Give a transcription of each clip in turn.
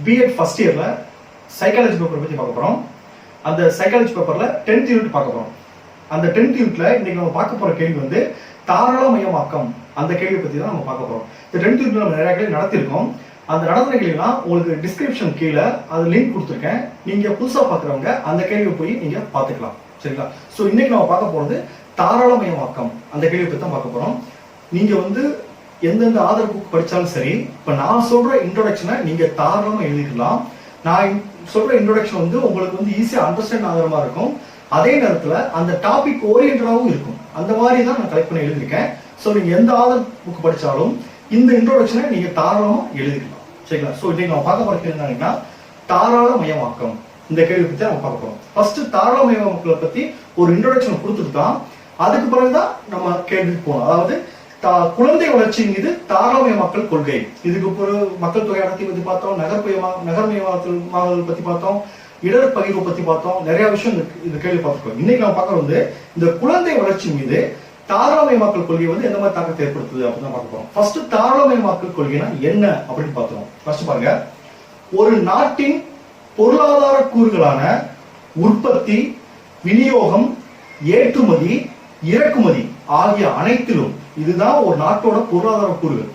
BEd first இயர்ல psychology paper பத்தி பார்க்க போறோம். அந்த சைக்காலஜி பேப்பர்ல 10th யூனிட் பார்க்க போறோம். அந்த 10th யூனிட்ல இன்னைக்கு நம்ம பார்க்க போற கேள்வி வந்து தாராளமயமாக்கம். அந்த கேள்வி பத்தி தான் நம்ம பார்க்க போறோம். இந்த 10th யூனிட்ல நம்ம நிறைய கேள்வி நடத்திருக்கோம். அந்த நடந்த கேள்விலாம் உங்களுக்கு டிஸ்கிரிப்ஷன் கீழே அது லிங்க் கொடுத்துருக்கேன். நீங்க புதுசா பாக்குறவங்க அந்த கேள்வியை போய் நீங்க பாத்துக்கலாம். சரிங்களா? சோ இன்னைக்கு நம்ம பார்க்க போறது தாராளமயமாக்கம். அந்த கேள்வி பத்தி தான் பார்க்க போறோம். நீங்க வந்து எந்தெந்த ஆதர் புக் படிச்சாலும் சரி, இப்ப நான் சொல்ற இன்ட்ரோடக்ஷனை நீங்க தாராளமா எழுதிக்கலாம். நான் சொல்ற இன்ட்ரோடக்ஷன் வந்து உங்களுக்கு வந்து ஈஸியா அண்டர்ஸ்டாண்ட் ஆகிற மாதிரி இருக்கும். அதே நேரத்துல அந்த டாபிக் ஓரியன்டாவும் இருக்கும். அந்த மாதிரி தான் நான் கலெக்ட் பண்ணி எழுதியிருக்கேன். ஸோ நீங்க எந்த ஆதர் புக் படிச்சாலும் இந்த இன்ட்ரோடக்ஷனை நீங்க தாராளமா எழுதிக்கலாம். சரிங்களா? ஸோ இன்னைக்கு நம்ம பார்க்க போற கேள்வி என்னன்னா தாராளமயமாக்கம். இந்த கேள்வி பத்தி நம்ம பார்க்க போறோம். ஃபர்ஸ்ட் தாராளமயமாக்கலை பத்தி ஒரு இன்ட்ரோடக்ஷன் கொடுத்துட்டு தான் அதுக்கு பிறகுதான் நம்ம கேள்விக்கு போகணும். அதாவது குழந்தை வளர்ச்சி மீது தாராளமயமாக்கல் கொள்கை. இதுக்கு ஒரு மக்கள் தொகை அடர்த்தி பத்தி பார்த்தோம், நகர்மயமாக்கல் பத்தி பார்த்தோம், இடர் பகிர்வு பத்தி பார்த்தோம். நிறைய விஷயம் இந்த கேள்வி பார்த்துக்கோம். இன்னைக்கு நம்ம பார்க்க வந்து இந்த குழந்தை வளர்ச்சி மீது தாராளமயமாக்கல் கொள்கை வந்து எந்த மாதிரி தாக்கத்தை ஏற்படுத்துது அப்படின்னு பார்க்க போறோம். ஃபர்ஸ்ட் தாராளமயமாக்கல் கொள்கைனா என்ன அப்படின்னு பார்த்தோம். ஃபர்ஸ்ட் பாருங்க, ஒரு நாட்டின் பொருளாதார கூறுகளான உற்பத்தி, விநியோகம், ஏற்றுமதி, இறக்குமதி ஆகிய அனைத்திலும் இதுதான் ஒரு நாட்டோட பொருளாதார கூறுகள்.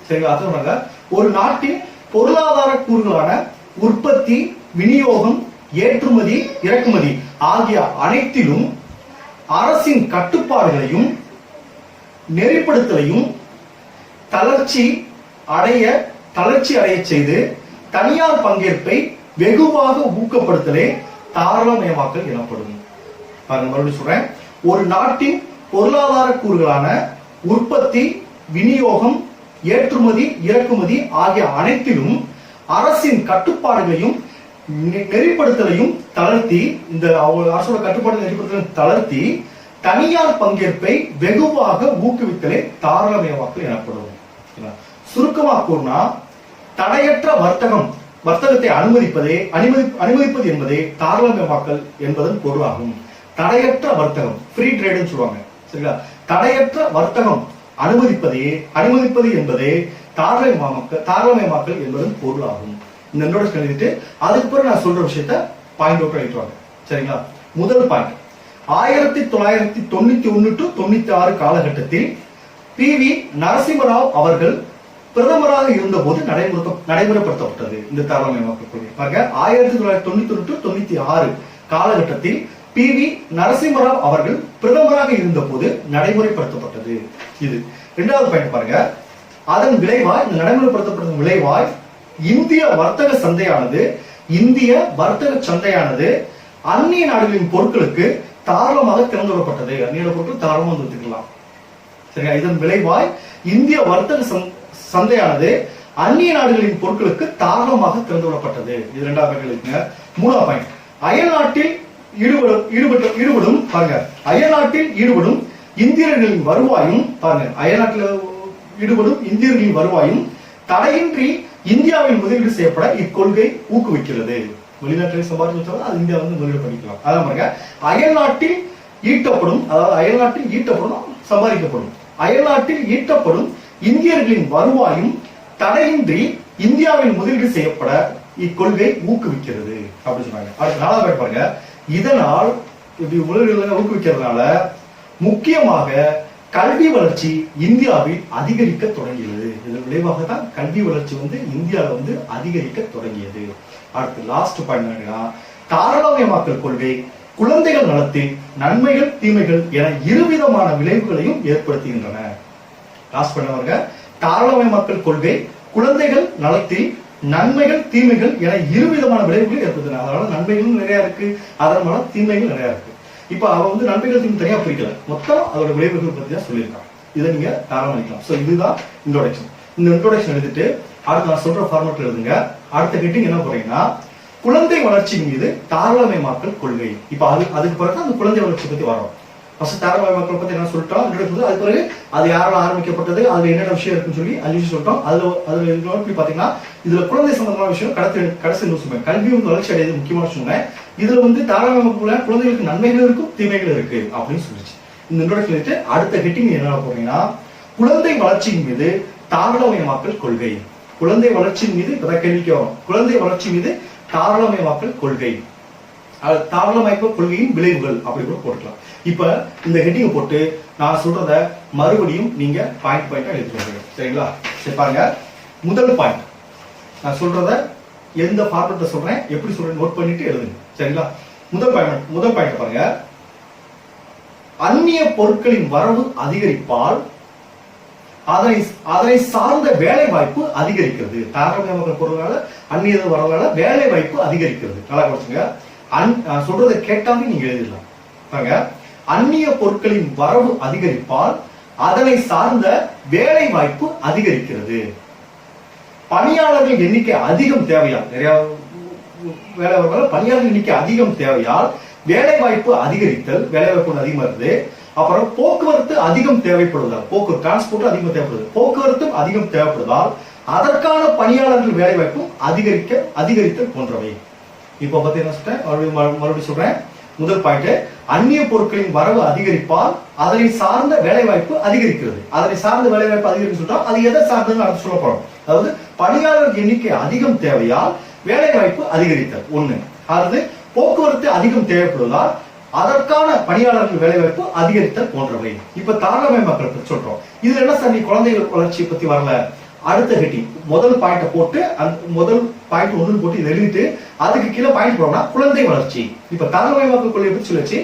சரிங்களா? ஒரு நாட்டின் பொருளாதார கூறுகளான உற்பத்தி, விநியோகம், ஏற்றுமதி, இறக்குமதி ஆகிய அனைத்திலும் அரசின் கட்டுப்பாடுகளையும் நெறிப்படுத்தலையும் தளர்ச்சி அடைய செய்து தனியார் பங்கேற்பை வெகுவாக ஊக்கப்படுத்தலே தாராளமயமாக்கல் எனப்படும். மறுபடியும் சொல்றேன், ஒரு நாட்டின் பொருளாதார கூறுகளான உற்பத்தி, விநியோகம், ஏற்றுமதி, இறக்குமதி ஆகிய அனைத்திலும் அரசின் கட்டுப்பாடுகளையும் நெறிப்படுத்தலையும் தளர்த்தி, இந்த அரசோட கட்டுப்பாடு நெறிப்படுத்தலையும் தளர்த்தி தனியார் பங்கேற்பை வெகுவாக ஊக்குவித்தலே தாராளமயமாக்கல் எனப்படும். சுருக்கமா கூறினா, தடையற்ற வர்த்தகத்தை அனுமதிப்பது என்பதே தாராளமயமாக்கல் என்பதன் பொருளாகும். தடையற்ற வர்த்தகம், ஃப்ரீ ட்ரேட்னு சொல்லுவாங்க. சரிங்களா? தடையற்ற வர்த்தகம் அனுமதிப்பது என்பதே தாராளமயமாக்கல் என்பதன் பொருளாகும். இந்த இன்ட்ரோடக்ஷன் எழுதிட்டு அதுக்கு பிறகு நான் சொல்ற விஷயத்த பாயிண்ட் அவுட் எழுதிடுவாங்க. சரிங்களா? முதல் பாயிண்ட், 1991 to 96 காலகட்டத்தில் PV நரசிம்மராவ் அவர்கள் பிரதமராக இருந்த போது நடைமுறைப்படுத்தப்பட்டது இந்த தாராளமயமாக்கல் கொள்கை. பாருங்க, 1991 to 96 காலகட்டத்தில் PV நரசிம்மராவ் அவர்கள் பிரதமராக இருந்த போது நடைமுறைப்படுத்தப்பட்டது. இது இரண்டாவது பாயிண்ட். பாருங்க, அதன் விளைவாய், இந்த நடைமுறைப்படுத்தப்பட்ட விளைவாய் இந்திய வர்த்தக சந்தையானது அந்நிய நாடுகளின் பொருட்களுக்கு தாராளமாக திறந்து விடப்பட்டது. அந்நிய பொருட்கள் தாராளமாக வந்துக்கலாம். சரியா? இதன் விளைவாய் இந்திய வர்த்தக சந்தையானது அந்நிய நாடுகளின் பொருட்களுக்கு தாராளமாக திறந்து விடப்பட்டது. இது இரண்டாவது பாயிண்ட். மூணாவது பாயிண்ட், அயல்நாட்டில் ஈடுபடும் இந்தியர்களின் வருவாயும், பாருங்க, அயல்நாட்டில் ஈடுபடும் இந்தியர்களின் வருவாயும் தடையின்றி இந்தியாவில் முதலீடு செய்யப்பட இக்கொள்கை ஊக்குவிக்கிறது. வெளிநாட்டில் சம்பாதிச்சு அது இந்தியா வந்து முதலீடு பண்ணிக்கலாம். அதான் பாருங்க, அயல்நாட்டில் ஈட்டப்படும் இந்தியர்களின் வருவாயும் தடையின்றி இந்தியாவில் முதலீடு செய்யப்பட இக்கொள்கை ஊக்குவிக்கிறது அப்படின்னு சொன்னாங்க. அடுத்த நாலாவது பாருங்க, இதனால் முதலீடுகளை ஊக்குவிக்கிறதுனால முக்கியமாக கல்வி வளர்ச்சி இந்தியாவில் அதிகரிக்க தொடங்கியது. இதன் விளைவாக தான் கல்வி வளர்ச்சி வந்து இந்தியாவில் வந்து அதிகரிக்க தொடங்கியது. அடுத்து லாஸ்ட் பாயிண்ட் என்னன்னா, தாராளமயமாக்கல் கொள்கை குழந்தைகள் நலத்தில் நன்மைகள், தீமைகள் என இருவிதமான விளைவுகளையும் ஏற்படுத்துகின்றன. லாஸ்ட் பண்ணவங்க, தாராளமயமாக்கல் கொள்கை குழந்தைகள் நலத்தில் நன்மைகள், தீமைகள் என இருவிதமான விளைவுகள் ஏற்படுத்தின. அதனால நன்மைகளும் நிறைய இருக்கு, அதனால தீமைகள் நிறைய இருக்கு. இப்ப அவ வந்து நன்மைகள் தீமை தனியா பிரிக்கல, மொத்தம் அதோட விளைவுகள் பத்தி தான் சொல்லியிருக்காங்க. இதை நீங்க தாராளம் அளிக்கலாம். சோ இதுதான் இன்ட்ரோடக்ஷன். இந்த இன்ட்ரோடக்ஷன் எடுத்துட்டு அடுத்து நான் சொல்ற ஃபார்மேட் எழுதுங்க. அடுத்த ஹெட்டிங் என்ன போறீங்கன்னா, குழந்தை வளர்ச்சி மீது தாராளமயமாக்கல் கொள்கை. இப்ப அதுக்கு பிறகு அந்த குழந்தை வளர்ச்சி பத்தி வரோம். ஃபர்ஸ்ட் தாராளமயமாக்கல் பத்தி என்ன சொல்லிட்டோம், அது பிறகு அது யாரால ஆரம்பிக்கப்பட்டது, அதுல என்னென்ன விஷயம் இருக்குன்னு சொல்லி 5 விஷயம் சொல்லிட்டோம். அதுல பாத்தீங்கன்னா இதுல குழந்தை சம்பந்தமான விஷயம் கடைசி சொல்லுவேன். கல்வி வந்து வளர்ச்சி அடையது முக்கியமான சொன்னேன். இதுல வந்து தாராளமயமாக்கல் குழந்தைகளுக்கு நன்மைகள் இருக்கும், தீமைகள் இருக்கு அப்படின்னு சொல்லிச்சு. இந்த இன்ட்ரோடக்ஷன் அடுத்த ஹெட்டிங் என்ன போறீங்கன்னா, குழந்தை வளர்ச்சியின் மீது தாராளமயமாக்கல் கொள்கை. குழந்தை வளர்ச்சியின் மீது இப்பதான் கேள்விக்கு வரும். குழந்தை வளர்ச்சி மீது தாராளமயமாக்கல் கொள்கை, தாராளமயமாக்கல் கொள்கையின் விளைவுகள் அப்படி கூட போட்டுக்கலாம். இப்ப இந்த ஹெட்டிங் போட்டு நான் சொல்றத மறுபடியும் நீங்க பாயிண்ட் பாயிண்டா எழுதிட்டு சரிங்களா? சரி பாருங்க, முதல் பாயிண்ட் நான் சொல்றத எந்த ஃபார்மேட்ல சொல்றேன் எப்படி சொல்றேன் நோட் பண்ணிட்டு எழுதுங்க சரிங்களா? முதல் பாயிண்ட் பாருங்க, அந்நிய பொருட்களின் வரவு அதிகரிப்பால் அதனை சார்ந்த வேலை வாய்ப்பு அதிகரிக்கிறது. தாராளமயமாக்கல் பொருளால அந்நிய வரவால வேலை வாய்ப்பு அதிகரிக்கிறது. நல்லா குறைச்சுங்க, சொல்றதை கேட்டாமே நீங்க எழுதிடலாம். பாருங்க, அந்நிய பொருட்களின் வரவு அதிகரிப்பால் அதனை சார்ந்த வேலை வாய்ப்பு அதிகரிக்கிறது. பணியாளர்கள் எண்ணிக்கை அதிகம் தேவையால், நிறைய வேலை வாய்ப்பு பணியாளர்கள் எண்ணிக்கை அதிகம் தேவையால் வேலை வாய்ப்பு அதிகரித்தல், வேலை வாய்ப்பு அதிகமா இருக்குது. அப்புறம் போக்குவரத்து அதிகம் தேவைப்படுவதால், டிரான்ஸ்போர்ட் அதிகம் தேவைப்படுது, போக்குவரத்தும் அதிகம் தேவைப்படுவதால் அதற்கான பணியாளர்கள் வேலை வாய்ப்பும் அதிகரித்தல் போன்றவை. இப்ப பத்தி என்ன சொல்றேன், மறுபடியும் சொல்றேன். முதல் பாயிண்ட், அந்நிய பொருட்களின் வரவு அதிகரிப்பால் அதனை சார்ந்த வேலை வாய்ப்பு அதிகரிக்கிறது. அதனை சார்ந்த வேலை வாய்ப்பு அதிகரிக்க சொல்றா, அது எதை சார்ந்ததுன்னு அடுத்து சொல்ல போறோம். அதாவது பணியாளர் எண்ணிக்கை அதிகம் தேவையால் வேலை வாய்ப்பு அதிகரித்தல் ஒண்ணு. அதாவது போக்குவரத்து அதிகம் தேவைப்படுவதால் அதற்கான பணியாளர்கள் வேலை வாய்ப்பு அதிகரித்தல் போன்றவை. இப்ப தாராளமயமாக்கல் பத்தி சொல்றோம். இதுல என்ன சார் நீ குழந்தைகள் வளர்ச்சி பத்தி வரல, அடுத்த ஹெட்டிங் முதல் பாயிண்ட போட்டு முதல் பாயிண்ட் ஒன்று போட்டு இதை எழுதிட்டு அதுக்கு கீழே பாயிண்ட் போறோம்னா குழந்தை வளர்ச்சி. இப்ப தாராளமயமாக்கல் கொள்கையை பற்றி சொல்லிச்சு,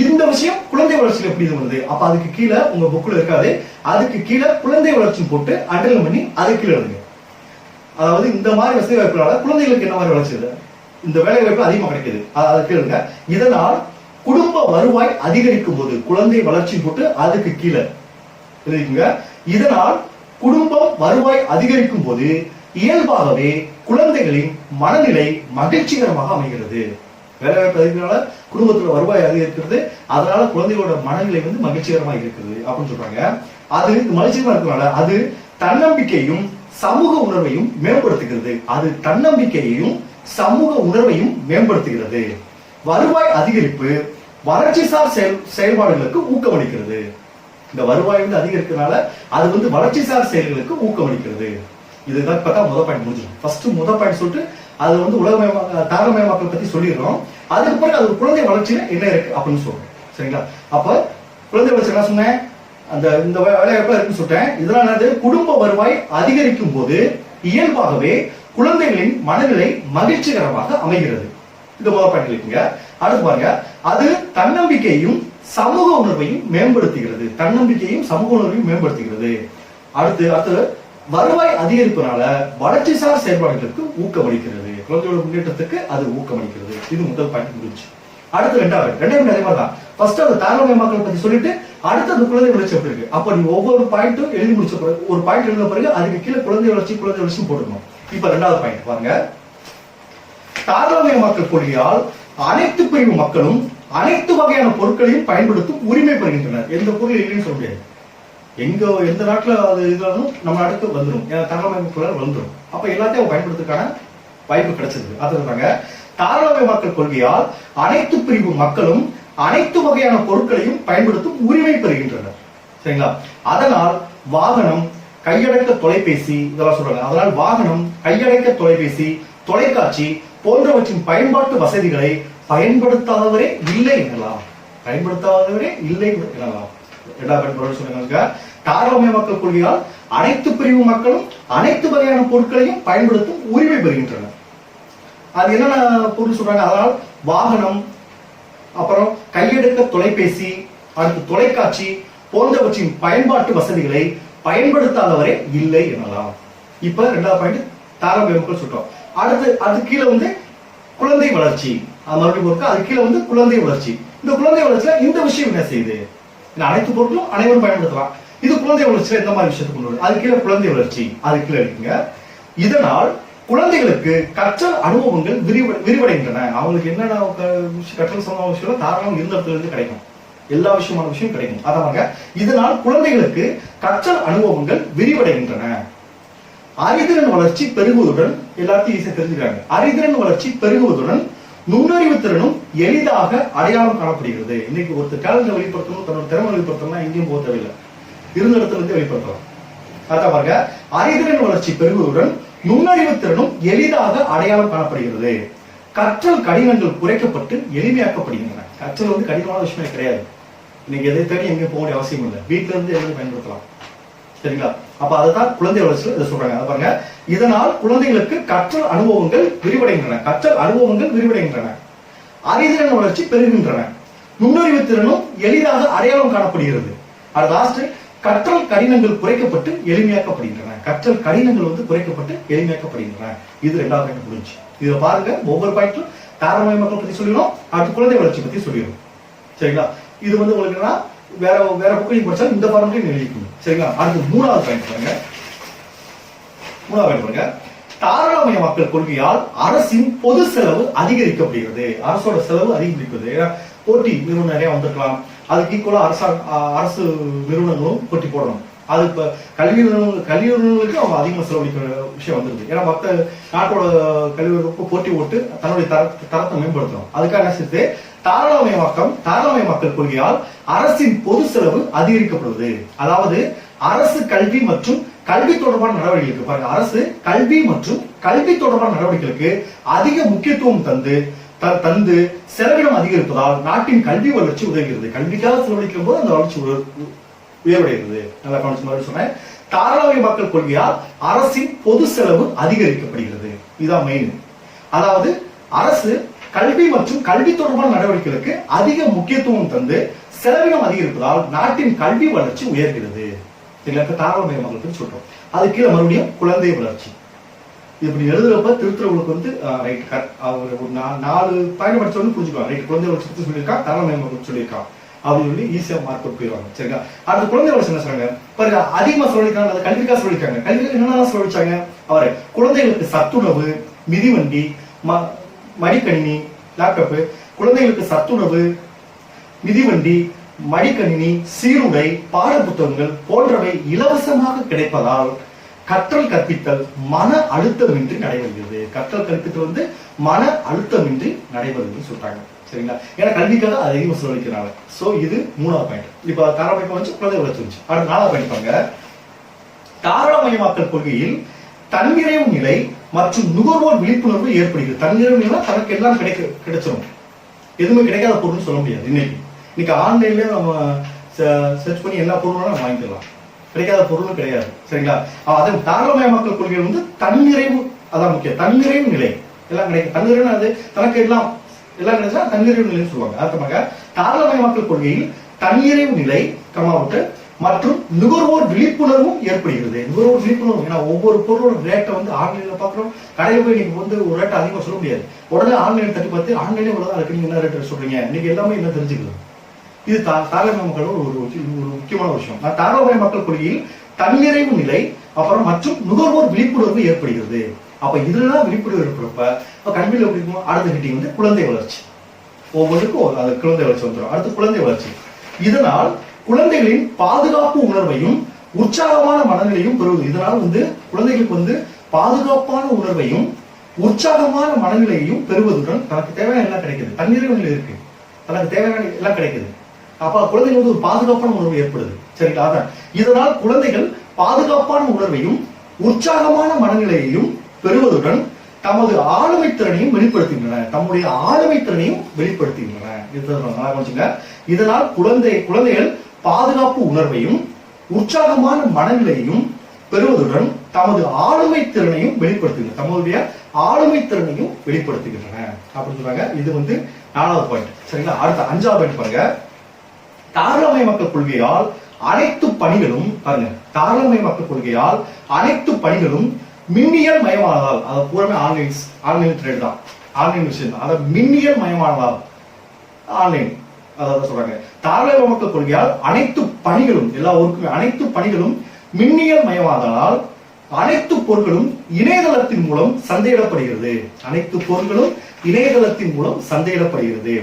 இந்த விஷயம் குழந்தை வளர்ச்சியில் எப்படி இது வருது, அப்ப அதுக்கு கீழே உங்க புக்ல இருக்காது, அதுக்கு கீழே குழந்தை வளர்ச்சி போட்டு அண்டர்லைன் பண்ணி அதுக்கு கீழே எழுதுங்க. அதாவது இந்த மாதிரி வசதி வாய்ப்புகளால குழந்தைகளுக்கு என்ன மாதிரி வளர்ச்சி, இந்த வேலை வாய்ப்பு அதிகமா கிடைக்குது, அதை கேளுங்க. இதனால் குடும்ப வருவாய் அதிகரிக்கும் போது குழந்தை வளர்ச்சி போட்டு அதுக்கு கீழே எழுதிக்குங்க. இதனால் குடும்பம் வருவாய் அதிகரிக்கும் போது இயல்பாகவே குழந்தைகளின் மனநிலை மகிழ்ச்சிகரமாக அமைகிறது. வேலைவாய்ப்பு அதிகரிக்கிறதுனால குடும்பத்துல வருவாய் அதிகரிக்கிறது, அதனால குழந்தைகளோட மனநிலை வந்து மகிழ்ச்சிகரமாக இருக்கிறது அப்படின்னு சொல்றாங்க. அது மகிழ்ச்சிகரமா இருக்கிறதுனால அது தன்னம்பிக்கையும் சமூக உணர்வையும் மேம்படுத்துகிறது. அது தன்னம்பிக்கையையும் சமூக உணர்வையும் மேம்படுத்துகிறது. வருவாய் அதிகரிப்பு வளர்ச்சிசார் செயல்பாடுகளுக்கு ஊக்கமளிக்கிறது. இந்த வருவாய் வந்து அதிகரிக்கிறதுனால அது வந்து வளர்ச்சிசார் செயல்களுக்கு ஊக்கமளிக்கிறது. இதுதான் பார்த்தா முதல் பாயிண்ட் முடிஞ்சிடும். ஃபர்ஸ்ட் முதல் பாயிண்ட் சொல்லிட்டு அது வந்து தாராளமயமாக்கல் பத்தி சொல்லிடுறோம். அதுக்கு பிறகு அது குழந்தை வளர்ச்சியில என்ன இருக்கு அப்படின்னு சொல்றோம் சரிங்களா? அப்ப குழந்தை வளர்ச்சி என்ன சொன்னேன், இந்த வேலைவாய்ப்பு இருக்குன்னு சொல்லிட்டேன். இதனால குடும்ப வருவாய் அதிகரிக்கும் போது இயல்பாகவே குழந்தைகளின் மனநிலை மகிழ்ச்சிகரமாக அமைகிறது. இந்த முதல் பாயிண்ட் இருக்குங்க. அடுத்து பாருங்க, அது தன்னம்பிக்கையும் சமூக உணர்வையும் மேம்படுத்துகிறது. தன்னம்பிக்கையும் சமூக உணர்வையும் மேம்படுத்துகிறது. அடுத்து வருவாய் அதிகரிப்புனால வளர்ச்சிசார் செயல்பாடுகளுக்கு ஊக்கமளிக்கிறது. குழந்தையோட முன்னேற்றத்துக்கு அது ஊக்கமளிக்கிறது. இது முதல் பாயிண்ட் முடிஞ்சு. அடுத்து ரெண்டாவது அதே மாதிரி தான். ஃபர்ஸ்ட் அந்த தாராளமயமாக்கல் பத்தி சொல்லிட்டு அடுத்து அந்த குழந்தை வளர்ச்சி எப்படி இருக்கு. அப்ப நீ ஒவ்வொரு பாயிண்ட்டும் எழுதி முடிச்ச பிறகு ஒரு பாயிண்ட் எழுத பிறகு அதுக்கு கீழே குழந்தை வளர்ச்சி போட்டுக்கணும். இப்ப ரெண்டாவது பாயிண்ட் பாருங்க, தாராளமயமாக்கல் கொள்கையால் அனைத்து பிரிவு மக்களும் அனைத்து வகையான பொருட்களையும் பயன்படுத்தும் உரிமை பெறுகின்றனர். எந்த பொருள் இல்லைன்னு சொல்ல முடியாது. எந்த நாட்டுல அது இருந்தாலும் நம்ம நாட்டுக்கு வந்துடும். ஏன்னா தாராளமயமாக்கல் வந்துடும். அப்ப எல்லாத்தையும் பயன்படுத்துக்கான வாய்ப்பு கிடைச்சது. அது தாராளமயமாக்கல் கொள்கையால் அனைத்து பிரிவு மக்களும் அனைத்து வகையான பொருட்களையும் பயன்படுத்தும் உரிமை பெறுகின்றனர் சரிங்களா? அதனால் வாகனம், கையடக்க தொலைபேசி இதெல்லாம் சொல்றாங்க. அதனால் வாகனம், கையடக்க தொலைபேசி, தொலைக்காட்சி போன்றவற்றின் பயன்பாட்டு வசதிகளை பயன்படுத்தாதவரே இல்லை எனலாம். தாராளமயமாக்கல் கொள்கையால் அனைத்து பிரிவு மக்களும் அனைத்து வகையான பொருட்களையும் பயன்படுத்தும் உரிமை பெறுகின்றனர். அது என்னென்ன பொருள் சொல்றாங்க, அதனால் வாகனம், அப்புறம் கையெடுக்க தொலைபேசி, அடுத்து தொலைக்காட்சி போன்றவற்றின் பயன்பாட்டு வசதிகளை பயன்படுத்தாதவரே இல்லை எனலாம். இப்ப ரெண்டாவது பாயிண்ட் தாராளமயமாக்கல் சொல்றோம். அது கீழே வந்து குழந்தை வளர்ச்சி, மறுபடியும் அது கீழே வந்து குழந்தை வளர்ச்சி. இந்த குழந்தை வளர்ச்சியில இந்த விஷயம் என்ன செய்யுது, அனைத்து பொருட்களும் அனைவரும் பயன்படுத்தலாம். இது குழந்தை வளர்ச்சியில எந்த மாதிரி விஷயத்தை கொண்டு வரும், அது கீழே குழந்தை வளர்ச்சி, அது கீழே இருக்குங்க. இதனால் குழந்தைகளுக்கு கற்றல் அனுபவங்கள் விரிவடைகின்றன. அவங்களுக்கு என்னென்ன கற்றல் சம்பந்த விஷயம் தாராளம் இருந்த இடத்துல இருந்து கிடைக்கும், எல்லா விஷயமான விஷயம் கிடைக்கும். அதாங்க, இதனால் குழந்தைகளுக்கு கற்றல் அனுபவங்கள் விரிவடைகின்றன. அறிதிறன் வளர்ச்சி பெருகுவதுடன், எல்லாத்தையும் ஈஸியா தெரிஞ்சுக்கிறாங்க, அறிதிறன் வளர்ச்சி பெருகுவதுடன் நுண்ணறிவு திறனும் எளிதாக அடையாளம் காணப்படுகிறது. இன்னைக்கு ஒருத்தர் டேலண்ட வெளிப்படுத்தணும், தன்னோட திறமை வெளிப்படுத்தணும்னா எங்கேயும் போக தேவையில்லை, இருந்த இடத்துல இருந்து வெளிப்படுத்தலாம். அதான் பாருங்க, அறிதிறன் வளர்ச்சி பெருகுவதுடன் நுண்ணறிவு திறனும் எளிதாக அடையாளம் காணப்படுகிறது. கற்றல் கடினங்கள் குறைக்கப்பட்டு எளிமையாக்கப்படுகின்றன. கற்றல் வந்து கடினமான விஷயமே கிடையாது. இன்னைக்கு எதை தேடி எங்கேயும் போக வேண்டிய அவசியம் இல்லை. வீட்டுல இருந்து எழுதி பயன்படுத்தலாம். சரிங்களா? அப்ப அதுதான் குழந்தை வளர்ச்சியில் இதை சொல்றாங்க. அதை பாருங்க, இதனால் குழந்தைகளுக்கு கற்றல் அனுபவங்கள் விரிவடைகின்றன. கற்றல் அனுபவங்கள் விரிவடைகின்றன. அறிதிறன் வளர்ச்சி பெறுகின்றன. நுண்ணறிவு திறனும் எளிதாக அடையாளம் காணப்படுகிறது. அது லாஸ்ட், கற்றல் கடினங்கள் குறைக்கப்பட்டு எளிமையாக்கப்படுகின்றன. கற்றல் கடினங்கள் வந்து குறைக்கப்பட்டு எளிமையாக்கப்படுகின்றன. இது 2வது பாயிண்ட் முடிஞ்சு. இதை பாருங்க, ஒவ்வொரு பாயிண்ட்டும் தாராளமயமாக்கல் பத்தி சொல்லிடும், அடுத்து குழந்தை வளர்ச்சி பத்தி சொல்லிடும். சரிங்களா? இது வந்து உங்களுக்கு வேற வேற புக்கையும் படிச்சா இந்த ஃபார்முலையும் எழுதிக்கணும். சரிங்களா? அடுத்து 3வது பாயிண்ட் பாருங்க. 3வது பாருங்க, தாராளமயமாக்கல் கொள்கையால் அரசின் பொது செலவு அதிகரிக்கப்படுகிறது. அரசோட செலவு அதிகரிக்கிறது. போட்டி நிறுவனம் நிறைய வந்திருக்கலாம், அதுக்கு ஈக்குவலா அரசு நிறுவனங்களும் போட்டி போடணும். அது இப்ப கல்வி நிறுவனங்களுக்கு அவங்க அதிகமாக செலவழிக்கிற விஷயம் வந்துருது. ஏன்னா மற்ற நாட்டோட கல்வி நிறுவனத்துக்கு போட்டி போட்டு தன்னுடைய தரத்தை மேம்படுத்தணும். அதுக்காக என்ன செய்யுது, தாராளமயமாக்கல் கொள்கையால் அரசின் பொது செலவு அதிகரிக்கப்படுவது. அதாவது அரசு கல்வி மற்றும் கல்வி தொடர்பான நடவடிக்கைகளுக்கு பாருங்க, அரசு கல்வி மற்றும் கல்வி தொடர்பான நடவடிக்கைகளுக்கு அதிக முக்கியத்துவம் தந்து செலவினம் அதிகரிப்பதால் நாட்டின் கல்வி வளர்ச்சி உதவுகிறது. கல்விக்காக செலவழிக்கும் போது அந்த வளர்ச்சி உயர்வடைகிறது. நல்லா கவனிச்சு மாதிரி சொன்னேன். தாராளமயமாக்கல் கொள்கையால் அரசின் பொது செலவு அதிகரிக்கப்படுகிறது. இதுதான் மெயின். அதாவது அரசு கல்வி மற்றும் கல்வி தொடர்பான நடவடிக்கைகளுக்கு அதிக முக்கியத்துவம் தந்து செலவினம் அதிகரிப்பதால் நாட்டின் கல்வி வளர்ச்சி உயர்கிறது. தாராளமயமாக்கல் பற்றி சொல்றோம். அது கீழே மறுபடியும் குழந்தை வளர்ச்சி. இப்படி எழுதுறப்ப திருத்துறவங்களுக்கு வந்து ரைட், அவர் 4 பாயிண்ட் படிச்ச வந்து புரிஞ்சுக்கலாம். ரைட், குழந்தை வளர்ச்சி பத்தி சொல்லியிருக்கான், தாராளமயமாக்கல் சொல்லியிருக்கான் அப்படின்னு சொல்லி ஈஸியா மார்க் அவுட் போயிடுவாங்க. சரிங்களா? அடுத்த குழந்தை வளர்ச்சி என்ன சொல்றாங்க பாருங்க, அதிகமா செலவழிக்காங்க. அது கல்விக்காக செலவழிக்காங்க. கல்விக்கு என்னென்ன செலவழிச்சாங்க? அவர் குழந்தைகளுக்கு சத்துணவு, மிதிவண்டி, மடிக்கணினி, லேப்டாப், குழந்தைகளுக்கு சத்துணவு, மிதிவண்டி, மடிக்கணினி, சீருடை, பாட புத்தகங்கள் போன்றவை இலவசமாக கிடைப்பதால் கற்றல் கற்பித்தல் மன அழுத்தமின்றி நடைபெறுகிறது. கற்றல் கற்பித்தல் வந்து மன அழுத்தமின்றி நடைபெறுகிறது சொல்றாங்க. சரிங்களா? ஏன்னா கல்விக்காக அதிகமாக செலவழிக்கிறாங்க. சோ இது 3வது பாயிண்ட். இப்ப தாராளமயம் வச்சு குழந்தை வளர்ச்சி வந்துச்சு. அடுத்து 4வது பாயிண்ட் பாருங்க, தாராளமயமாக்கல் கொள்கையில் தன்னிறைவு நிலை மற்றும் நுகர்வோர் விழிப்புணர்வு ஏற்படுகிறது. தன்னிறைவு நிலை தனக்கு எல்லாம் கிடைச்சிடும், எதுவுமே கிடைக்காத பொருள்னு சொல்ல முடியாது. இன்னைக்கு ஆன்லைன்ல நம்ம சர்ச் பண்ணி எல்லா பொருளும் நம்ம வாங்கிக்கலாம், கிடைக்காத பொருளும் கிடையாது. சரிங்களா? அதே தாராளமயமாக்கல் கொள்கை வந்து தன்னிறைவு, அதான் முக்கியம். தன்னிறைவு நிலை எல்லாம் கிடைக்கும். தன்னிறைவு அது தனக்கு எல்லாம் கிடைச்சா தன்னிறைவு நிலைன்னு சொல்லுவாங்க. அர்த்தமாக தாராளமயமாக்கல் கொள்கையில் தன்னிறைவு நிலை கமாவிட்டு மற்றும் நுகர்வோர் விழிப்புணர்வும் ஏற்படுகிறது. நுகர்வோர் விழிப்புணர்வு, ஏன்னா ஒவ்வொரு பொருளோட ரேட்டை வந்து ஆன்லைன்ல பாக்குறோம். கடையில போய் நீங்க வந்து ஒரு ரேட்டை அதிகமாக சொல்ல முடியாது. உடனே ஆன்லைன் தட்டி பார்த்து ஆன்லைனே இவ்வளவுதான் இருக்கு, நீங்க என்ன ரேட் சொல்றீங்க, இன்னைக்கு எல்லாமே என்ன தெரிஞ்சுக்கலாம். இது தாராளமயமாக்கல் ஒரு முக்கியமான விஷயம். தாராளமயமாக்கல் கொள்கையில் தன்னிறைவு நிலை அப்புறம் மற்றும் நுகர்வோர் விழிப்புணர்வு ஏற்படுகிறது. அப்ப இதுலதான் விழிப்புணர்வு ஏற்படுறப்ப கல்வியில எப்படி இருக்கும். அடுத்த ஹெட்டிங் வந்து குழந்தை வளர்ச்சி. ஒவ்வொன்றுக்கும் அது குழந்தை வளர்ச்சி வந்துடும். அடுத்து குழந்தை வளர்ச்சி. இதனால் குழந்தைகளின் பாதுகாப்பு உணர்வையும் உற்சாகமான மனநிலையும் பெறுவது. இதனால் வந்து குழந்தைகளுக்கு வந்து பாதுகாப்பான உணர்வையும் உற்சாகமான மனநிலையையும் பெறுவதுடன் தனக்கு தேவையான எல்லாம் கிடைக்குது. தன்னிறைவு நிலை இருக்கு, தனக்கு தேவையான எல்லாம் கிடைக்குது. அப்ப குழந்தைகள் வந்து ஒரு பாதுகாப்பான உணர்வு ஏற்படுது. சரிங்களா? அதான் இதனால் குழந்தைகள் பாதுகாப்பான உணர்வையும் உற்சாகமான மனநிலையையும் பெறுவதுடன் தமது ஆளுமை திறனையும் வெளிப்படுத்துகின்றன. தம்முடைய ஆளுமை திறனையும் வெளிப்படுத்துகின்றன. இதனால் குழந்தைகள் பாதுகாப்பு உணர்வையும் உற்சாகமான மனநிலையையும் பெறுவதுடன் தமது ஆளுமை திறனையும் வெளிப்படுத்துகின்றன. தம்முடைய ஆளுமை திறனையும் வெளிப்படுத்துகின்றன அப்படின்னு சொல்றாங்க. இது வந்து 4வது பாயிண்ட். சரிங்களா? அடுத்த 5வது பாயிண்ட் பாருங்க, தாராளமயமாக்கல் கொள்கையால் அனைத்து பணிகளும் பாருங்க, தாராளமயமாக்கல் கொள்கையால் அனைத்து பணிகளும் மின்னியல் மயமானதால், அது பூரமே ஆன்லைன் ட்ரேட் தான், ஆன்லைன் விஷயம் தான். அதாவது மின்னியல் மயமானதால் ஆன்லைன், அதாவது சொல்றாங்க தாராளமயமாக்கல் கொள்கையால் அனைத்து பணிகளும், எல்லா ஊருக்குமே அனைத்து பணிகளும் மின்னியல் மயமானதால் அனைத்து பொருட்களும் இணையதளத்தின் மூலம் சந்தையிடப்படுகிறது. அனைத்து பொருட்களும் இணையதளத்தின் மூலம் சந்தையிடப்படுகிறது.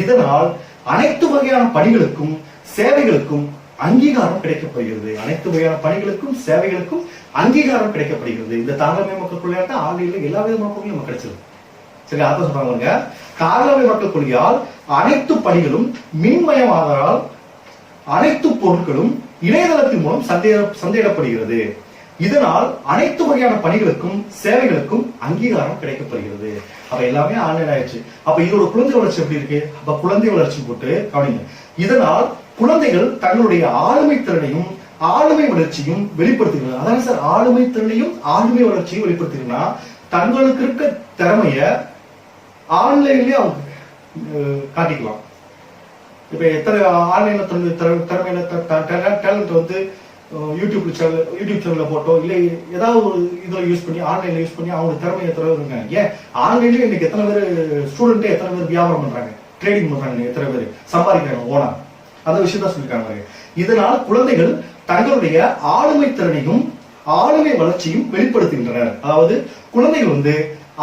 இதனால் அனைத்து வகையான பணிகளுக்கும் சேவைகளுக்கும் அங்கீகாரம் கிடைக்கப்படுகிறது. அனைத்து வகையான பணிகளுக்கும் சேவைகளுக்கும் அங்கீகாரம் கிடைக்கப்படுகிறது. இந்த தாராளமயமாக்கல் கொள்கையால் தான் ஆன்லைன்ல எல்லா விதமான பொருளும் நமக்கு கிடைச்சது. சரி, அதான் சொல்றாங்க, தாராளமயமாக்கல் கொள்கையால் அனைத்து பணிகளும் மின்மயமானதால் அனைத்து பொருட்களும் இணையதளத்தின் மூலம் சந்தையிடப்படுகிறது. இதனால் அனைத்து வகையான பணிகளுக்கும் சேவைகளுக்கும் அங்கீகாரம் கிடைக்கப்படுகிறது. அப்ப எல்லாமே ஆன்லைன் ஆயிடுச்சு. அப்ப இதோட குழந்தை வளர்ச்சி எப்படி இருக்கு? அப்ப குழந்தை வளர்ச்சி போட்டு கவனிங்க. இதனால் குழந்தைகள் தங்களுடைய ஆளுமை திறனையும் ஆளுமை வளர்ச்சியும் வெளிப்படுத்துகிறது. அதான் சார் ஆளுமை திறனையும் ஆளுமை வளர்ச்சியும் வெளிப்படுத்துகிறதுனா தங்களுக்கு இருக்க திறமைய ஆன்லைன்லயே அவங்க காட்டிக்கலாம். இப்ப எத்தனை ஆன்லைன்ல திறமையில டேலண்ட் வந்து யூடியூப் சேனல்ல போட்டோ இல்ல ஏதாவது ஒரு இதுல யூஸ் பண்ணி ஆன்லைன்ல யூஸ் பண்ணி அவங்க திறமையை இருக்காங்க. ஏன் ஆன்லைன்ல இன்னைக்கு எத்தனை பேர் ஸ்டூடெண்ட் எத்தனை பேர் வியாபாரம் பண்றாங்க, ட்ரேடிங் பண்றாங்க, எத்தனை பேர் சம்பாதிக்கிறாங்க ஓனா, அந்த விஷயம் தான் சொல்லிருக்காங்க. இதனால் குழந்தைகள் தங்களுடைய ஆளுமை திறனையும் ஆளுமை வளர்ச்சியும் வெளிப்படுத்துகின்றனர். அதாவது குழந்தைகள் வந்து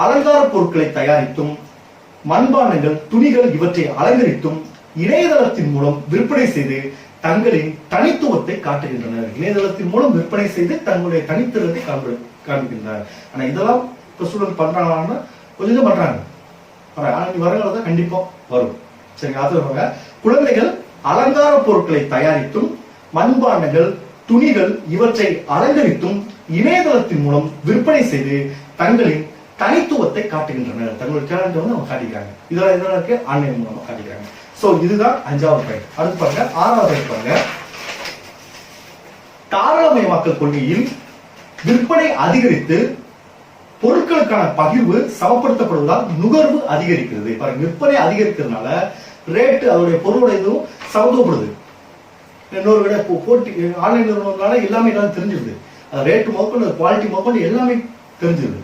அலங்கார பொருட்களை தயாரித்தும் மண்பாண்டங்கள் துணிகள் இவற்றை அலங்கரித்தும் இணையதளத்தின் மூலம் விற்பனை செய்து தங்களின் தனித்துவத்தை காட்டுகின்றனர். இணையதளத்தின் மூலம் விற்பனை செய்து தங்களுடைய தனித்துவத்தை காண்பிக்கின்றனர். ஆனா இதெல்லாம் ஸ்டூடெண்ட் பண்றாங்கன்னா கொஞ்சம் பண்றாங்க. வரங்கள கண்டிப்பா வரும். சரிங்க. அது குழந்தைகள் அலங்கார பொருட்களை தயாரித்தும் மண்பாண்டங்கள் துணிகள் இவற்றை அலங்கரித்தும் இணையதளத்தின் மூலம் விற்பனை செய்து தங்களின் தனித்துவத்தை காட்டுகின்றனர். தங்களுடைய டேலண்ட் வந்து அவங்க காட்டிக்கிறாங்க. இதெல்லாம் எதற்கு ஆன்லைன் மூலமா காட்டிக்கிறாங்க. சோ இதுதான் 5வது பாயிண்ட். அடுத்து பாருங்க 6வது பாயிண்ட் பாருங்க. தாராளமயமாக்கல் கொள்கையில் விற்பனை அதிகரித்து பொருட்களுக்கான பகிர்வு சமப்படுத்தப்படுவதால் நுகர்வு அதிகரிக்கிறது. பாருங்க விற்பனை அதிகரிக்கிறதுனால ரேட் அதோடைய பொருளோட இதுவும் சமத்துவப்படுது. இன்னொரு விட போட்டி ஆன்லைன் நிறுவனங்களால எல்லாமே தெரிஞ்சிருது. ரேட் முதற்கொண்டு குவாலிட்டி முதற்கொண்டு எல்லாமே தெரிஞ்சிருது.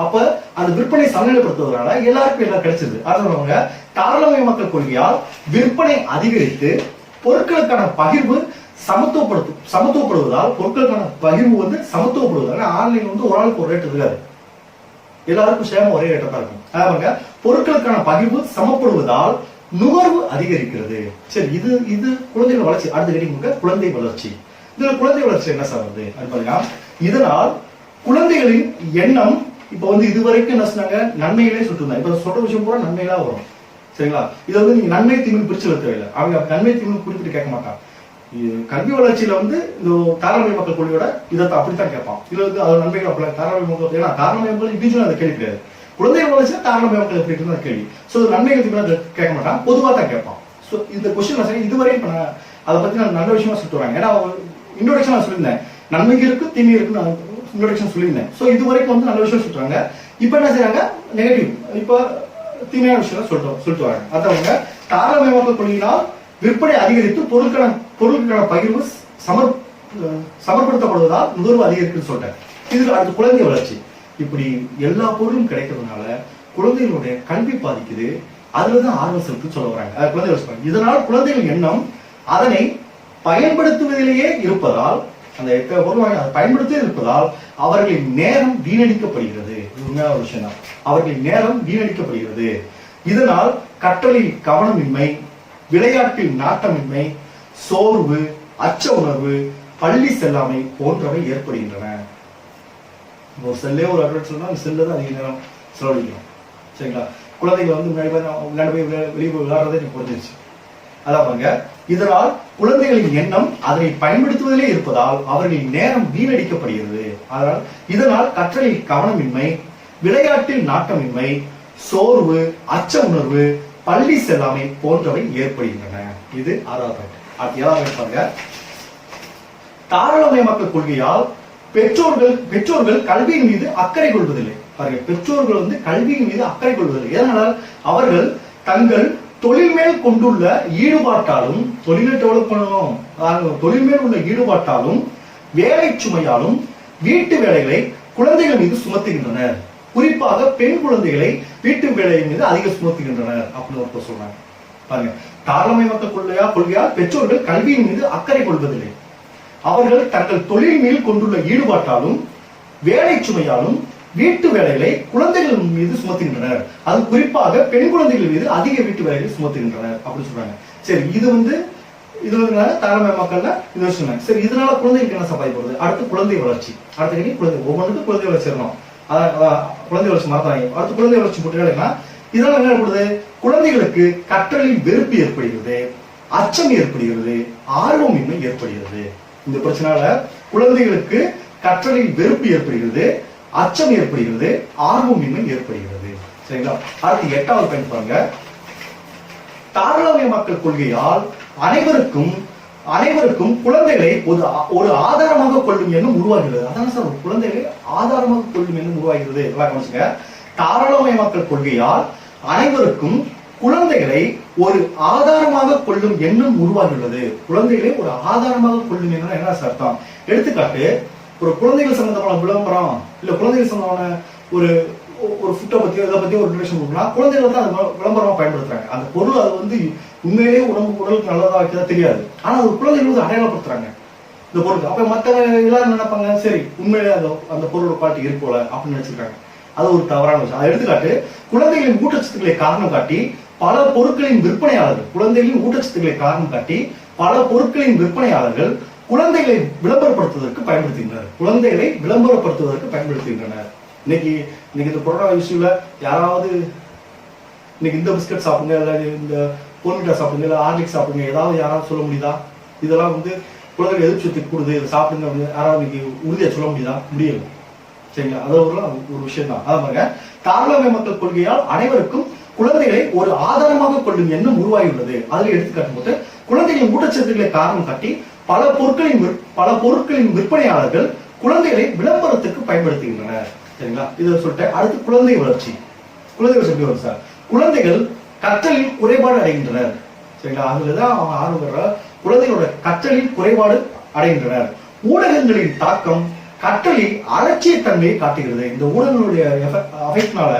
அப்ப அந்த விற்பனை சமநிலைப்படுத்துவதனால எல்லாருக்கும் எல்லாம் கிடைச்சது. அதனால தாராளமயமாக்கல் கொள்கையால் விற்பனை அதிகரித்து பொருட்களுக்கான பகிர்வு சமத்துவப்படுவதால் பொருட்களுக்கான பகிர்வு வந்து சமத்துவப்படுவதால் ஆன்லைன் வந்து ஒரு ஆளுக்கு ஒரு ரேட் இருக்காது, எல்லாருக்கும் சேம ஒரே ரேட்டா தான் இருக்கும். அதாவது பொருட்களுக்கான பகிர்வு சமப்படுவதால் நுகர்வு அதிகரிக்கிறது. சரி, இது குழந்தைகள் வளர்ச்சி. அடுத்த கேட்டீங்க குழந்தை வளர்ச்சி. இதுல குழந்தை வளர்ச்சி என்ன சார் வருது பாருங்க. இதனால் குழந்தைகளின் எண்ணம் இப்ப வந்து இதுவரைக்கும் என்ன சொன்னாங்க, நன்மைகளே சொல்லிட்டு இப்ப சொல்ற விஷயம் பூரா நன்மைகளா வரும். சரிங்களா? இது வந்து நீங்க நன்மை தீமை பிரிச்சு வைக்க தேவையில்லை. அவங்க நன்மை தீமை குறிப்பிட்டு கேட்க மாட்டாங்க. கல்வி வளர்ச்சியில வந்து இந்த தாராளமயமாக்கல் கொள்கையோட இதை அப்படித்தான் கேட்பான். இதுல வந்து அது நன்மைகள் அப்படி தாராளமயமாக்கல், ஏன்னா தாராளமயமாக்கல் இண்டிவிஜுவல் அதை கேள்வி கிடையாது. குழந்தைகள் வளர்ச்சியில தாராளமயமாக்கல் எப்படி இருக்குன்னு கேள்வி. சோ நன்மைகள் தீமை கேட்க மாட்டான், பொதுவா தான் கேட்பான். சோ இந்த கொஸ்டின் இதுவரையும் இப்ப அதை பத்தி நான் நல்ல விஷயமா சொல்லிட்டு வராங்க. ஏன்னா இன்ட்ரோடக்ஷன் நான் சொல்லியிருந்தேன், நன்மைக்கு இருக்கு தீமை இருக்குன்னு நான் இன்ட்ரோடக்ஷன் சொல்லியிருந்தேன். சோ இது வரைக்கும் வந்து நல்ல விஷயம் சொல்றாங்க. இப்ப என்ன செய்யறாங்க, நெகட்டிவ் இப்ப தீமையான விஷயம் சொல்லிட்டு வராங்க. அதவங்க தாராளமயமாக்கல் கொள்கையினால் விற்பனை அதிகரித்து பொருட்களுக்கான பகிர்வு சமர்ப்படுத்தப்படுவதால் நுகர்வு அதிகரிக்குன்னு சொல்றேன். இதுல அடுத்து குழந்தை வளர்ச்சி. இப்படி எல்லா பொருளும் கிடைக்கிறதுனால குழந்தைகளுடைய கல்வி பாதிக்குது. அதுலதான் ஆர்வம் செலுத்து சொல்ல வராங்க. குழந்தை வளர்ச்சி. இதனால் குழந்தைகள் எண்ணம் அதனை பயன்படுத்துவதிலேயே இருப்பதால், அந்த பொருள் அதை பயன்படுத்தி இருப்பதால் அவர்களின் நேரம் வீணடிக்கப்படுகிறது. உண்மையான விஷயம் தான். அவர்களின் நேரம் வீணடிக்கப்படுகிறது. இதனால் கற்றலில் கவனமின்மை, விளையாட்டில் நாட்டமின்மை, சோர்வு, அச்ச உணர்வு, பள்ளி செல்லாமை போன்றவை ஏற்படுகின்றன. ஒரு செல்லே ஒரு அட்வர்ட் சொன்னா அந்த செல்ல தான் அதிக நேரம் செலவழிக்கணும். சரிங்களா? குழந்தைகள் வந்து வெளியே விளையாடுறதே நீ குறைஞ்சிருச்சு. அதான் பாருங்க. இதனால் குழந்தைகளின் எண்ணம் அதனை பயன்படுத்துவதிலே இருப்பதால் அவர்களின் நேரம் வீணடிக்கப்படுகிறது. இதனால் கற்றலில் கவனமின்மை, விளையாட்டில் நாட்டமின்மை, சோர்வு, அச்ச உணர்வு, பள்ளி செல்லாமை போன்றவை ஏற்படுகின்றன. இது 6வது பாயிண்ட். 7வது பாருங்க. தாராளமயமாக்கல் கொள்கையால் பெற்றோர்கள் கல்வியின் மீது அக்கறை கொள்வதில்லை. பாருங்க, பெற்றோர்கள் வந்து கல்வியின் மீது அக்கறை கொள்வதில்லை. ஏனென்றால் அவர்கள் தங்கள் தொழில் மேல் கொண்டுள்ள ஈடுபாட்டாலும், தொழிலை டெவலப் பண்ணணும், தொழில் மேல் உள்ள ஈடுபாட்டாலும் வேலை சுமையாலும் வீட்டு வேலைகளை குழந்தைகள் மீது சுமத்துகின்றனர். குறிப்பாக பெண் குழந்தைகளை வீட்டு வேலையின் மீது அதிக சுமத்துகின்றனர் அப்படின்னு சொல்றாங்க. பாருங்க, தாராளமயமாக்கல் கொள்கையால் பெற்றோர்கள் கல்வியின் மீது அக்கறை கொள்வதில்லை. அவர்கள் தங்கள் தொழில் மேல் கொண்டுள்ள ஈடுபாட்டாலும் வேலை சுமையாலும் வீட்டு வேலைகளை குழந்தைகள் மீது சுமத்துகின்றனர். அது குறிப்பாக பெண் குழந்தைகள் மீது அதிக வீட்டு வேலைகளை சுமத்துகின்றனர் அப்படின்னு சொல்றாங்க. சரி, இது வந்து தாராளமயமாக்கல்ல இது சொன்னாங்க. சரி, இதனால குழந்தைகளுக்கு என்ன சம்பாதிப்படுது? அடுத்து குழந்தை வளர்ச்சி. அடுத்த கேள்வி குழந்தை, ஒவ்வொன்றுக்கும் குழந்தை வளர்ச்சி இருக்கணும். குழந்தை வளர்ச்சி மறந்தாங்க. அடுத்து குழந்தை வளர்ச்சி போட்டுன்னா இதனால என்ன ஏற்படுது? குழந்தைகளுக்கு கற்றலில் வெறுப்பு ஏற்படுகிறது, அச்சம் ஏற்படுகிறது, ஆர்வமின்மை ஏற்படுகிறது. இந்த பிரச்சனால குழந்தைகளுக்கு கற்றலில் வெறுப்பு ஏற்படுகிறது, அச்சம் ஏற்படுகிறது, ஆர்வமின்மை ஏற்படுகிறது. சரிங்களா? அடுத்து 8வது பாயிண்ட் பாருங்க. தாராளமயமாக்கல் கொள்கையால் அனைவருக்கும் குழந்தைகளை ஒரு ஆதாரமாக கொள்ளும் எண்ணம் உருவாகிறது. அதான் சார், ஒரு குழந்தைகளை ஆதாரமாக கொள்ளும் எண்ணம் உருவாகிறது. தாராளமயமாக்கல் கொள்கையால் அனைவருக்கும் குழந்தைகளை ஒரு ஆதாரமாக கொள்ளும் எண்ணம் உருவாகியுள்ளது. குழந்தைகளை ஒரு ஆதாரமாக கொள்ளும் எண்ணம் என்ன அர்த்தம்? எடுத்துக்காட்டு, ஒரு குழந்தைகள் சம்பந்தமான விளம்பரம் இல்ல குழந்தைகள் சம்பந்தமான ஒரு ஃபுட்டை பத்தியோ இதை பத்தியோ ஒரு ரிலேஷன் கொடுக்கலாம். குழந்தைகள் வந்து அந்த விளம்பரமா பயன்படுத்துறாங்க. அந்த பொருள் அது வந்து உண்மையிலேயே உடலுக்கு நல்லதா வைக்கிறதா தெரியாது. ஆனா அது குழந்தைகள் வந்து அடையாளப்படுத்துறாங்க இந்த பொருளுக்கு. அப்ப மற்ற எல்லாரும் நினைப்பாங்க, சரி உண்மையிலே அந்த பொருளோட குவாலிட்டி இருக்கு போல அப்படின்னு நினைச்சிருக்காங்க. அது ஒரு தவறான விஷயம். அதை எடுத்துக்காட்டு, குழந்தைகளின் ஊட்டச்சத்துக்களை காரணம் காட்டி பல பொருட்களின் விற்பனையாளர்கள் குழந்தைகளை விளம்பரப்படுத்துவதற்கு பயன்படுத்துகின்றனர். இன்னைக்கு இந்த கொரோனா இஷ்யூல யாராவது இன்னைக்கு இந்த பிஸ்கட் சாப்பிடுங்க, இல்ல இந்த பொன்மிட்டா சாப்பிடுங்க, இல்ல ஹார்லிக்ஸ் சாப்பிடுங்க, யாராவது சொல்ல முடியுதா? இதெல்லாம் வந்து குழந்தைகள் எதிர்ப்பு சக்தி கூடுது, இதை சாப்பிடுங்க அப்படின்னு யாராவது இன்னைக்கு உறுதியா சொல்ல முடியுதா? முடியல. சரிங்களா? அது ஒரு விஷயம் தான். அதான் பாருங்க, தாராளமயமாக்கல் கொள்கையால் அனைவருக்கும் குழந்தைகளை ஒரு ஆதாரமாக கொள்ளும் எண்ணம் உருவாகியுள்ளது. அதில் எடுத்துக்காட்டும் போது, குழந்தைகளின் ஊட்டச்சத்துக்களை காரணம் காட்டி பல பொருட்களின் விற்பனையாளர்கள் குழந்தைகளை விளம்பரத்துக்கு பயன்படுத்துகின்றனர். சரிங்களா? இதை சொல்லிட்டு அடுத்து குழந்தை வளர்ச்சி எப்படி வரும் சார்? குழந்தைகள் கற்றலில் குறைபாடு அடைகின்றனர். சரிங்களா? அதுலதான் அவங்க ஆர்வம். குழந்தைகளோட கற்றலில் குறைபாடு அடைகின்றனர். ஊடகங்களின் தாக்கம் கற்றலில் அலட்சியத்தன்மையை காட்டுகிறது. இந்த ஊடகங்களுடைய எஃபெக்ட்னால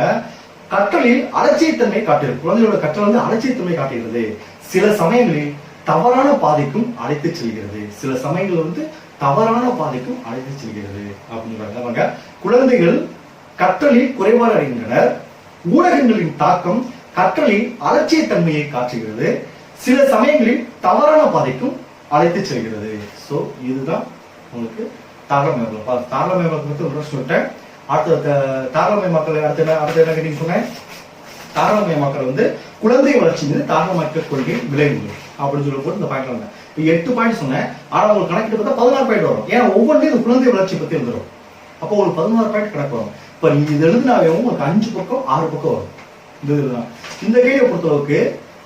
கற்றலில் அலட்சியத்தன்மை காட்டுகிறது. குழந்தைகளோட கற்றல் வந்து அலட்சியத்தன்மை காட்டுகிறது. சில சமயங்களில் தவறான பாதைக்கும் அழைத்து செல்கிறது. அப்படிங்கிறாங்க. குழந்தைகள் கற்றலில் குறைபாடு அடைகின்றனர். ஊடகங்களின் தாக்கம் கற்றலில் அலட்சியத்தன்மையை காட்டுகிறது. சில சமயங்களில் தவறான பாதைக்கும் அழைத்து செல்கிறது. சோ இதுதான் உங்களுக்கு தாராளமயமாக்கல் சொல்லிட்டேன். அடுத்த தாராளமயமாக்கல் அடுத்த என்ன கேட்டீங்க சொன்னேன்? தாராளமயமாக்கல் வந்து குழந்தை வளர்ச்சி மீது தாராளமயமாக்கல் கொள்கை விளைவுகள் அப்படின்னு சொல்லும் போது இந்த பாயிண்ட் வந்தேன். 8 பாயிண்ட் சொன்னேன். ஆனா உங்களுக்கு கணக்கிட்டு பார்த்தா 16 பாயிண்ட் வரும். ஏன்னா ஒவ்வொன்றையும் குழந்தை வளர்ச்சி பத்தி வந்துடும். அப்போ உங்களுக்கு 16 பாயிண்ட் கணக்கு வரும். இப்ப நீங்க இது எழுதினாவே உங்களுக்கு 5 பக்கம் 6 பக்கம் வரும். இந்த கேள்வியை பொறுத்தளவுக்கு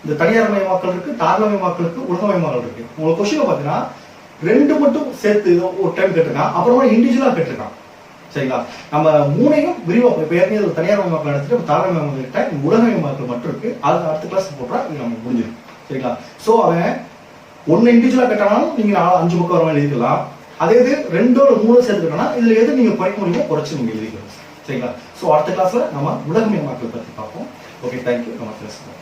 இந்த தனியார் மயமாக்கல் இருக்கு, தாராளமயமாக்கலுக்கு, உலகமயமாக்கல் இருக்கு. உங்களுக்கு கொஸ்டின் பாத்தீங்கன்னா 2 மட்டும் சேர்த்து ஒரு டைம் கேட்டிருக்கான், அப்புறமா இண்டிவிஜுவலா கேட்டிருக்கான். சரிங்களா? நம்ம 3ஐயும் விரிவா இப்ப ஏற்கனவே தனியார் மயமாக்கல் எடுத்துட்டு தாராளமயமாக்கல் கிட்ட உலகமயமாக்கல் மட்டும் இருக்கு. அது அடுத்த கிளாஸ் போட்டா இது நமக்கு முடிஞ்சிடும். சரிங்களா? சோ அவன் 1 இண்டிவிஜுவலா கேட்டாலும் நீங்க 5 பக்கம் வர மாதிரி எழுதிக்கலாம். அதே இது 2 or 3 சேர்த்துக்கிட்டோம்னா இதுல எது நீங்க குறைக்க முடியுமோ குறைச்சு நீங்க எழுதிக்கலாம். சரிங்களா? சோ அடுத்த கிளாஸ்ல நம்ம உலகமயமாக்கல் பத்தி பார்ப்போம். Okay, thank you. நம்ம பேசுவோம்.